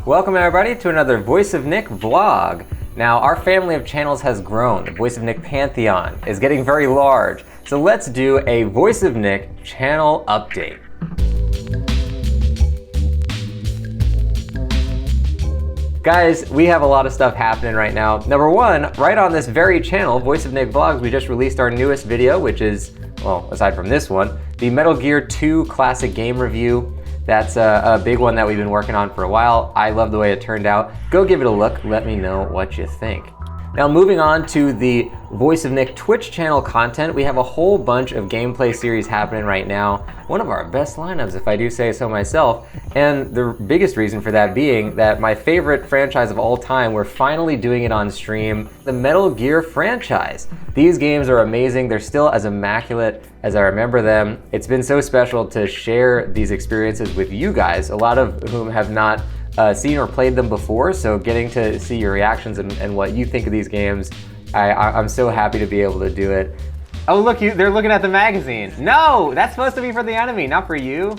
Welcome everybody to another Voice of Nick vlog. Now our family of channels has grown. The Voice of Nick Pantheon is getting very large. So let's do a Voice of Nick channel update. Guys, we have a lot of stuff happening right now. Number one, right on this very channel, Voice of Nick Vlogs, we just released our newest video, which is, well, aside from this one, the Metal Gear 2 classic game review. That's a big one that we've been working on for a while. I love the way it turned out. Go give it a look, let me know what you think. Now moving on to the Voice of Nick Twitch channel content, we have a whole bunch of gameplay series happening right now. One of our best lineups, if I do say so myself. And the biggest reason for that being that my favorite franchise of all time, we're finally doing it on stream, the Metal Gear franchise. These games are amazing. They're still as immaculate as I remember them. It's been so special to share these experiences with you guys, a lot of whom have not seen or played them before, so getting to see your reactions and what you think of these games, I'm so happy to be able to do it. Oh look, they're looking at the magazine. No, that's supposed to be for the enemy, not for you.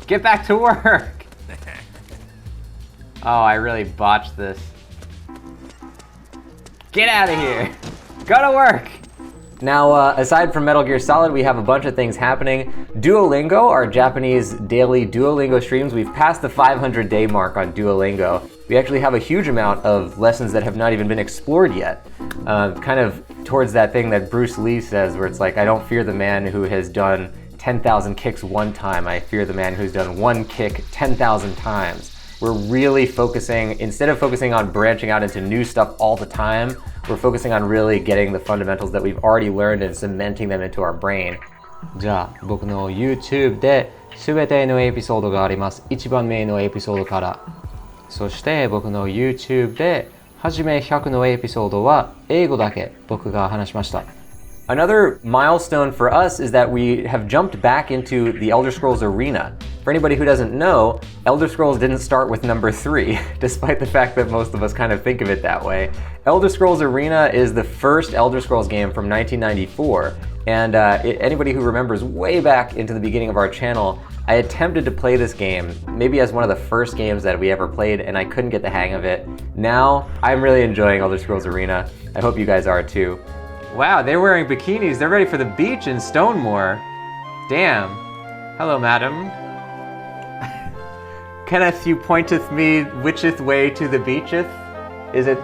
Get back to work. Oh, I really botched this. Get out of here. Go to work. Now, aside from Metal Gear Solid, we have a bunch of things happening. Duolingo, our Japanese daily Duolingo streams, we've passed the 500-day mark on Duolingo. We actually have a huge amount of lessons that have not even been explored yet. Kind of towards that thing that Bruce Lee says, where it's like, I don't fear the man who has done 10,000 kicks one time. I fear the man who's done one kick 10,000 times. We're really focusing, instead of focusing on branching out into new stuff all the time, we're focusing on really getting the fundamentals that we've already learned and cementing them into our brain. じゃあ、僕の YouTube で全てのエピソードがあります。1番目のエピソードから。そして僕の YouTube で初め100のエピソードは英語だけ僕が話しました。Another milestone for us is that we have jumped back into the Elder Scrolls arena. For anybody who doesn't know, Elder Scrolls didn't start with number 3, despite the fact that most of us kind of think of it that way. Elder Scrolls Arena is the first Elder Scrolls game from 1994, and anybody who remembers way back into the beginning of our channel, I attempted to play this game, maybe as one of the first games that we ever played, and I couldn't get the hang of it. Now, I'm really enjoying Elder Scrolls Arena. I hope you guys are too. Wow, they're wearing bikinis. They're ready for the beach in Stonemore. Damn. Hello, madam. Kenneth, you pointeth me whicheth way to the beacheth? Is it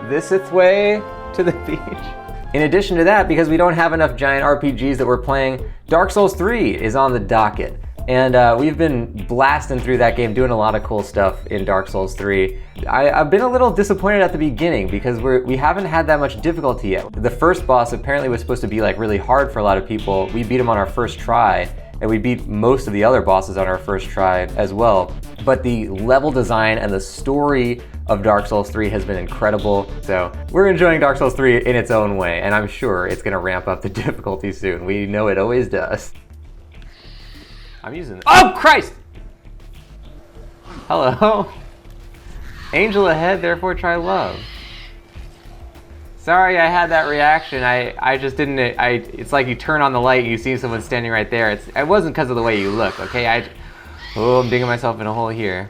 thiseth way to the beach? In addition to that, because we don't have enough giant RPGs that we're playing, Dark Souls 3 is on the docket. And we've been blasting through that game, doing a lot of cool stuff in Dark Souls 3. I've been a little disappointed at the beginning because we haven't had that much difficulty yet. The first boss apparently was supposed to be like really hard for a lot of people. We beat him on our first try, and we beat most of the other bosses on our first try as well. But the level design and the story of Dark Souls 3 has been incredible. So we're enjoying Dark Souls 3 in its own way, and I'm sure it's gonna ramp up the difficulty soon. We know it always does. I'm using oh Christ! Hello. Angel ahead, therefore try love. Sorry I had that reaction. I just didn't, it's like you turn on the light and you see someone standing right there. It wasn't because of the way you look, okay? I'm digging myself in a hole here.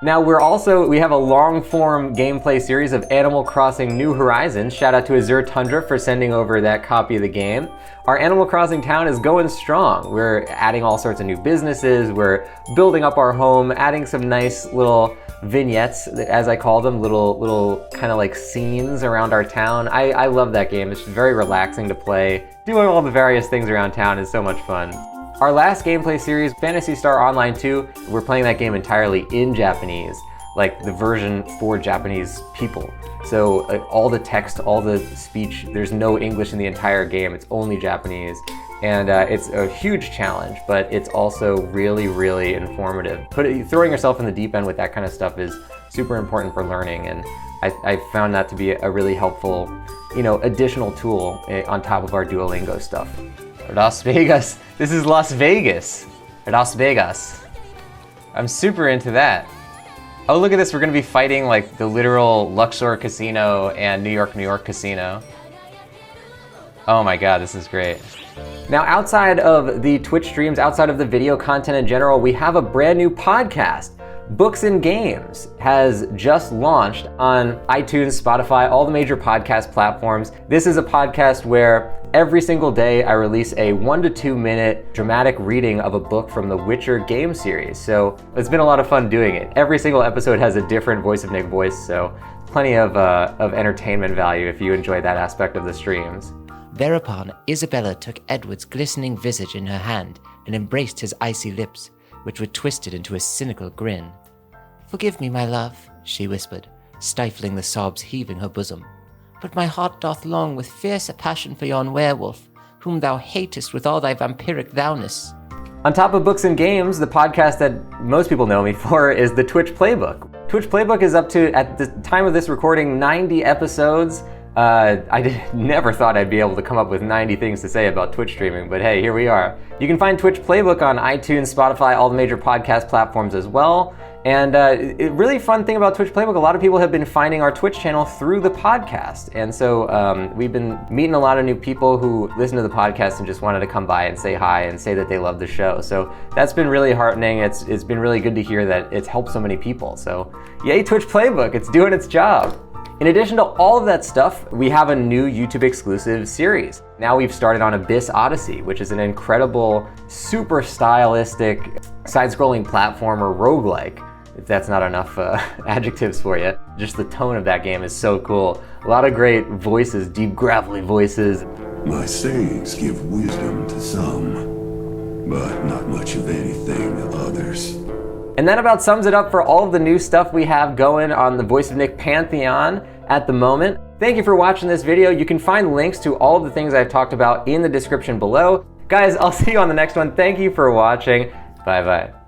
Now we have a long form gameplay series of Animal Crossing New Horizons. Shout out to Azure Tundra for sending over that copy of the game. Our Animal Crossing town is going strong. We're adding all sorts of new businesses. We're building up our home, adding some nice little vignettes, as I call them, little kind of like scenes around our town. I love that game. It's just very relaxing to play. Doing all the various things around town is so much fun. Our last gameplay series, Phantasy Star Online 2, we're playing that game entirely in Japanese, like the version for Japanese people. So all the text, all the speech, there's no English in the entire game, it's only Japanese. And it's a huge challenge, but it's also really, really informative. Throwing yourself in the deep end with that kind of stuff is super important for learning, and I found that to be a really helpful, additional tool on top of our Duolingo stuff. Las Vegas. This is Las Vegas. Las Vegas. I'm super into that. Oh, look at this. We're going to be fighting like the literal Luxor Casino and New York Casino. Oh my God, this is great. Now, outside of the Twitch streams, outside of the video content in general, we have a brand new podcast. Books and Games has just launched on iTunes, Spotify, all the major podcast platforms. This is a podcast where every single day I release a 1 to 2 minute dramatic reading of a book from the Witcher game series. So it's been a lot of fun doing it. Every single episode has a different Voice of Nick voice, so plenty of entertainment value if you enjoy that aspect of the streams. Thereupon, Isabella took Edward's glistening visage in her hand and embraced his icy lips, which were twisted into a cynical grin. "Forgive me, my love," she whispered, stifling the sobs heaving her bosom. "But my heart doth long with fiercer passion for yon werewolf, whom thou hatest with all thy vampiric thou-ness." On top of Books and Games, the podcast that most people know me for is the Twitch Playbook. Twitch Playbook is up to, at the time of this recording, 90 episodes. Never thought I'd be able to come up with 90 things to say about Twitch streaming, but hey, here we are. You can find Twitch Playbook on iTunes, Spotify, all the major podcast platforms as well. And a really fun thing about Twitch Playbook, a lot of people have been finding our Twitch channel through the podcast. And so we've been meeting a lot of new people who listen to the podcast and just wanted to come by and say hi and say that they love the show. So that's been really heartening. It's been really good to hear that it's helped so many people. So yay, Twitch Playbook, it's doing its job. In addition to all of that stuff, we have a new YouTube exclusive series. Now we've started on Abyss Odyssey, which is an incredible, super stylistic, side-scrolling platformer roguelike. If that's not enough adjectives for you. Just the tone of that game is so cool. A lot of great voices, deep, gravelly voices. My sayings give wisdom to some, but not much of anything to others. And that about sums it up for all of the new stuff we have going on the Voice of Nick Pantheon at the moment. Thank you for watching this video. You can find links to all of the things I've talked about in the description below. Guys, I'll see you on the next one. Thank you for watching. Bye-bye.